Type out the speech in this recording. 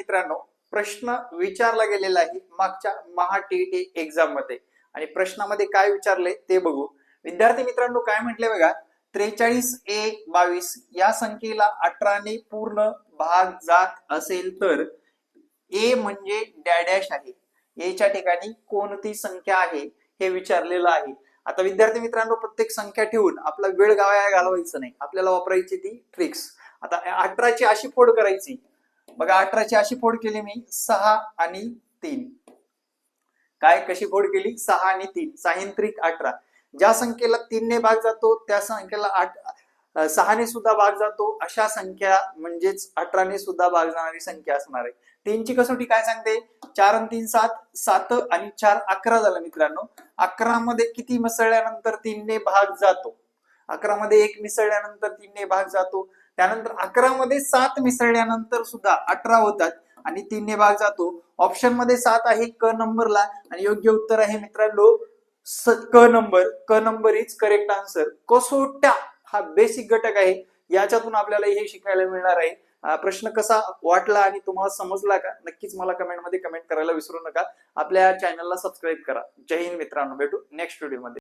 मित्रांनो, प्रश्न विचारला गेलेला आहे मागच्या महा-टी-ई-टी एक्झाम मध्ये आणि प्रश्नामध्ये काय विचारले ते बघू. विद्यार्थी मित्रांनो काय म्हटले बघा, 43A22 या संख्येला 18 ने पूर्ण भाग जात असेल तर ए म्हणजे डॅडॅश आहे. ए च्या ठिकाणी कोणती संख्या आहे हे विचारलेलं आहे. आता विद्यार्थी मित्रांनो, प्रत्येक संख्या ठेवून आपला वेळ घालवायचा नाही, आपल्याला वापरायची ती ट्रिक्स. आता 18 ची अशी फोड करायची बघा, 18 ची अशी फोड केली मी 6 आणि 3. काय कशी फोड केली? 6 आणि 3, 6 त्रिक 18. ज्या संख्येला 3 ने भाग जातो त्या संख्येला 6 ने सुद्धा भाग जातो अशा संख्या म्हणजेच 18 ने सुद्धा भाग जाणारी संख्या असणार आहे. 3 ची कसोटी काय सांगते? 4 आणि 3 7, 7 आणि 4 11 झालं मित्रांनो. 11 मध्ये किती मिसळल्यानंतर 3 ने भाग जातो? 11 मध्ये 1 मिसळल्यानंतर 3 ने भाग जातो. त्यानंतर 11 मध्ये 7 मिसळल्यानंतर सुद्धा 18 होतात आणि 3 ने भाग जातो. ऑप्शन मध्ये 7 आहे क नंबरला आणि योग्य उत्तर आहे मित्रांनो क नंबर. क नंबर इज करेक्ट आन्सर. कसोट्या हा बेसिक घटक आहे, याच्यातून आपल्याला हे शिकायला मिळणार आहे. प्रश्न कसा वाटला आणि तुम्हाला समजला का? नक्कीच मला कमेंट मध्ये कमेंट करायला विसरू नका. आपल्या चॅनलला सबस्क्राईब करा. जय हिंद मित्रांनो, भेटू नेक्स्ट व्हिडिओ मध्ये.